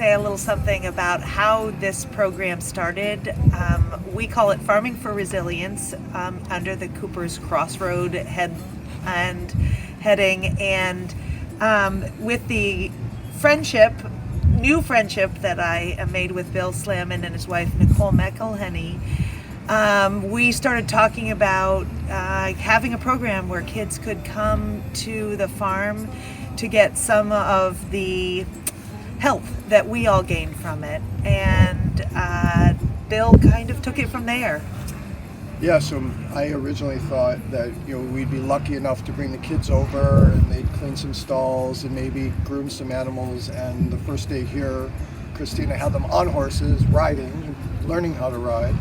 say a little something about how this program started. We call it Farming for Resilience, under the Cooper's Crossroad heading, and with the new friendship that I made with Bill Slamon and his wife Nicole McElhenney. We started talking about having a program where kids could come to the farm to get some of the health that we all gained from it. And Bill kind of took it from there. Yeah, so I originally thought that we'd be lucky enough to bring the kids over and they'd clean some stalls and maybe groom some animals. And the first day here, Christina had them on horses, riding, learning how to ride.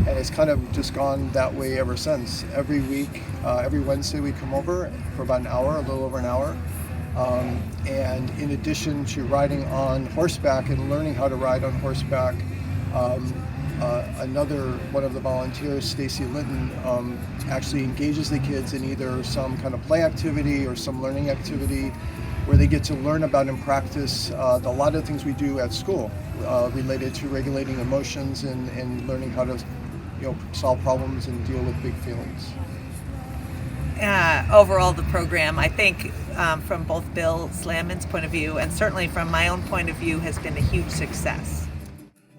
And it's kind of just gone that way ever since. Every week, every Wednesday we come over for about an hour, a little over an hour. And in addition to riding on horseback and learning how to ride on horseback, another one of the volunteers, Stacy Linton, actually engages the kids in either some kind of play activity or some learning activity where they get to learn about and practice a lot of things we do at school related to regulating emotions and learning how to solve problems and deal with big feelings. Overall, the program, I think, from both Bill Slamon's point of view and certainly from my own point of view, has been a huge success.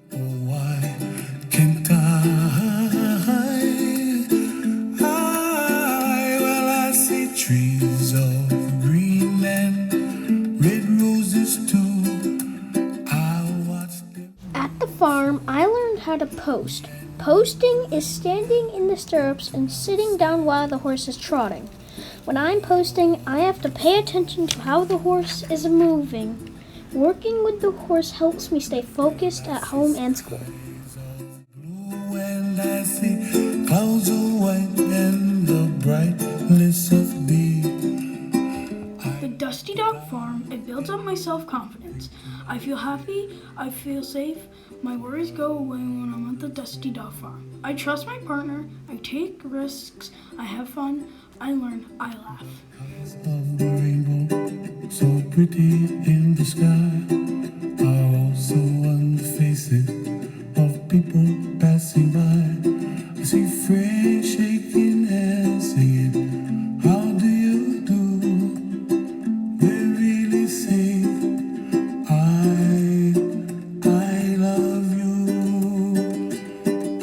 Why can't I see trees of green and red roses too. I watched them. At the farm, I learned how to post. Posting is standing in the stirrups and sitting down while the horse is trotting. When I'm posting, I have to pay attention to how the horse is moving. Working with the horse helps me stay focused at home and school. Blue and I see clouds of white and the brightness of day. The Dusty Dog Farm, it builds up my self-confidence. I feel happy, I feel safe. My worries go away when I'm at the Dusty Dog Farm. I trust my partner, I take risks, I have fun, I learn, I laugh. Of the rainbow, so pretty in the sky, are also on the faces of people passing by. I see friends shaking hands, singing, how do you do? They really say, I love you.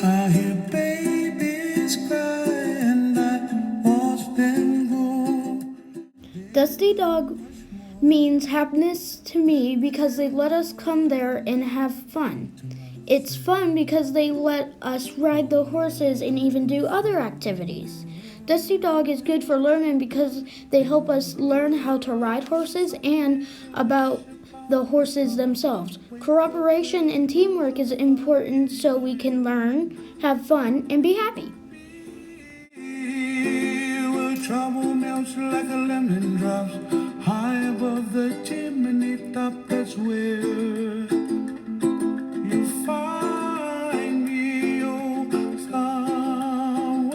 I hear babies cry and I watch them grow. Dusty Dog means happiness to me because they let us come there and have fun. It's fun because they let us ride the horses and even do other activities. Dusty Dog is good for learning because they help us learn how to ride horses and about the horses themselves. Cooperation and teamwork is important so we can learn, have fun, and be happy. Where trouble melts like a lemon drops high above the chimney top. That's where you find me, oh, somewhere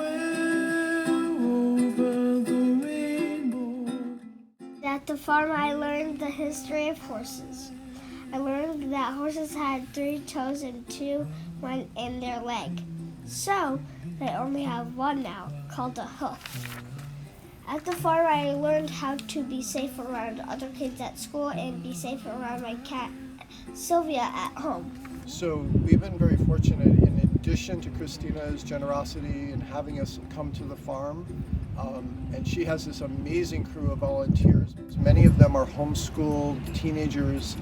over the rainbow. At the farm, I learned the history of horses. I learned that horses had 3 toes and 2 went in their leg. So, they only have one now, called a hoof. At the farm, I learned how to be safe around other kids at school and be safe around my cat, Sylvia, at home. So we've been very fortunate in addition to Christina's generosity and having us come to the farm. And she has this amazing crew of volunteers. Many of them are homeschooled teenagers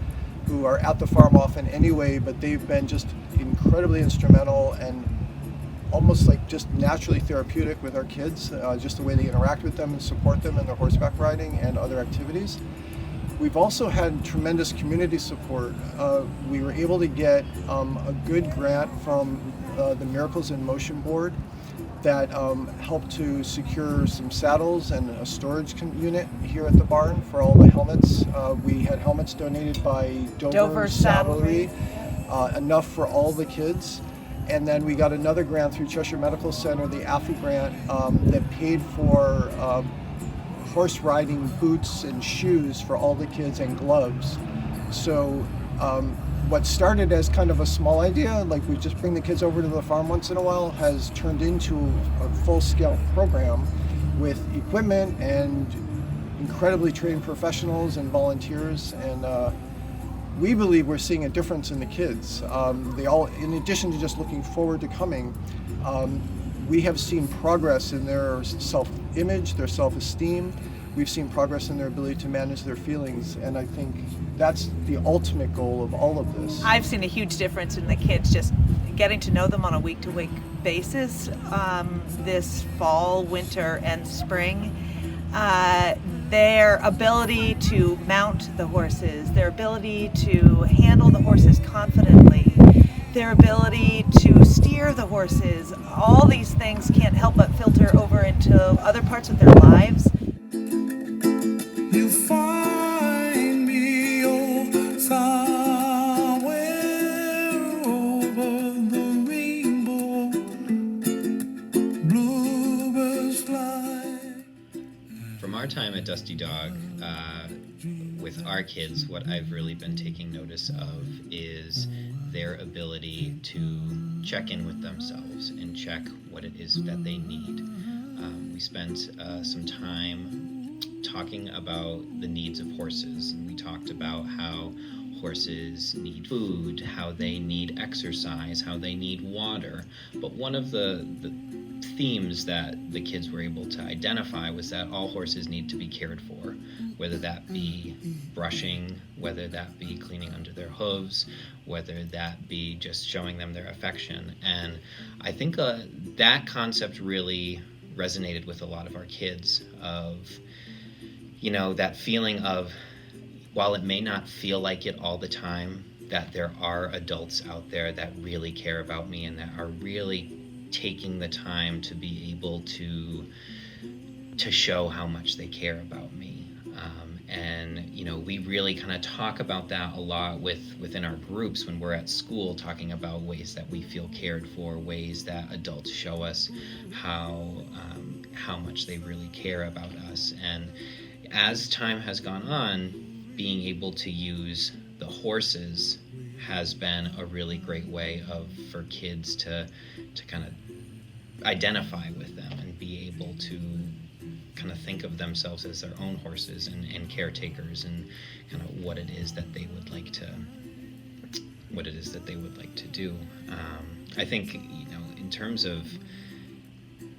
who are at the farm often anyway, but they've been just incredibly instrumental and almost like just naturally therapeutic with our kids, just the way they interact with them and support them in their horseback riding and other activities. We've also had tremendous community support. We were able to get a good grant from the Miracles in Motion Board that helped to secure some saddles and a storage unit here at the barn for all the helmets. We had helmets donated by Dover Saddlery, enough for all the kids. And then we got another grant through Cheshire Medical Center, the AFI grant, that paid for horse riding boots and shoes for all the kids and gloves. So What started as kind of a small idea, like we just bring the kids over to the farm once in a while, has turned into a full-scale program with equipment and incredibly trained professionals and volunteers, and we believe we're seeing a difference in the kids. They all, in addition to just looking forward to coming, we have seen progress in their self-image, their self-esteem. We've seen progress in their ability to manage their feelings, and I think that's the ultimate goal of all of this. I've seen a huge difference in the kids just getting to know them on a week-to-week basis this fall, winter, and spring. Their ability to mount the horses, their ability to handle the horses confidently, their ability to steer the horses, all these things can't help but filter over into other parts of their lives. You find me somewhere over the rainbow, bluebirds fly. From our time at Dusty Dog, with our kids, what I've really been taking notice of is their ability to check in with themselves and check what it is that they need. We spent some time talking about the needs of horses, and we talked about how horses need food, how they need exercise, how they need water. But one of the themes that the kids were able to identify was that all horses need to be cared for, whether that be brushing, whether that be cleaning under their hooves, whether that be just showing them their affection. And I think that concept really resonated with a lot of our kids of, you know, that feeling of, while it may not feel like it all the time, that there are adults out there that really care about me and that are really taking the time to be able to show how much they care about me. And, you know, we really kind of talk about that a lot within our groups when we're at school, talking about ways that we feel cared for, ways that adults show us how much they really care about us. And as time has gone on, being able to use the horses has been a really great way for kids to kind of identify with them and be able to kind of think of themselves as their own horses and caretakers, and kind of what it is that they would like to do. I think, you know, in terms of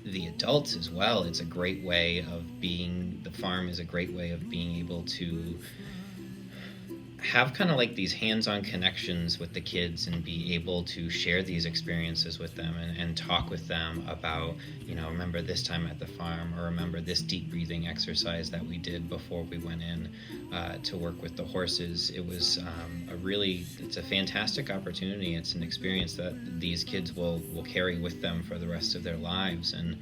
the adults as well, it's a great way of being, the farm is a great way of being able to have kind of like these hands-on connections with the kids and be able to share these experiences with them and talk with them about, you know, remember this time at the farm, or remember this deep breathing exercise that we did before we went in to work with the horses. It was it's a fantastic opportunity. It's an experience that these kids will carry with them for the rest of their lives. And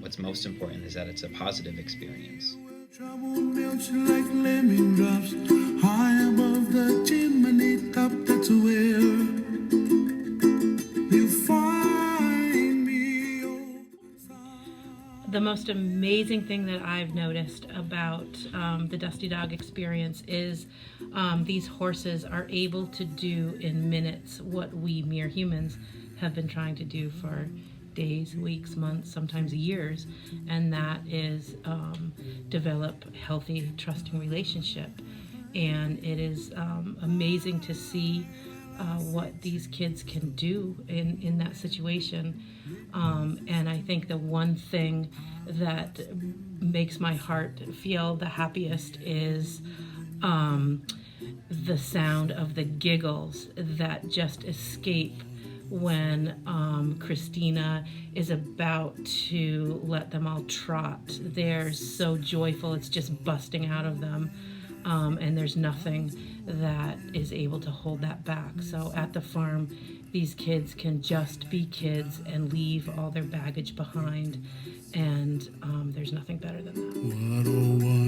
what's most important is that it's a positive experience. Trouble melts like lemon drops high above the chimney top. That's where you find me. The most amazing thing that I've noticed about the Dusty Dog experience is these horses are able to do in minutes what we mere humans have been trying to do for days, weeks, months, sometimes years, and that is develop healthy, trusting relationship. And it is amazing to see what these kids can do in that situation. And I think the one thing that makes my heart feel the happiest is the sound of the giggles that just escape when Christina is about to let them all trot. They're so joyful, it's just busting out of them. And there's nothing that is able to hold that back. So at the farm, these kids can just be kids and leave all their baggage behind. And there's nothing better than that. What, oh,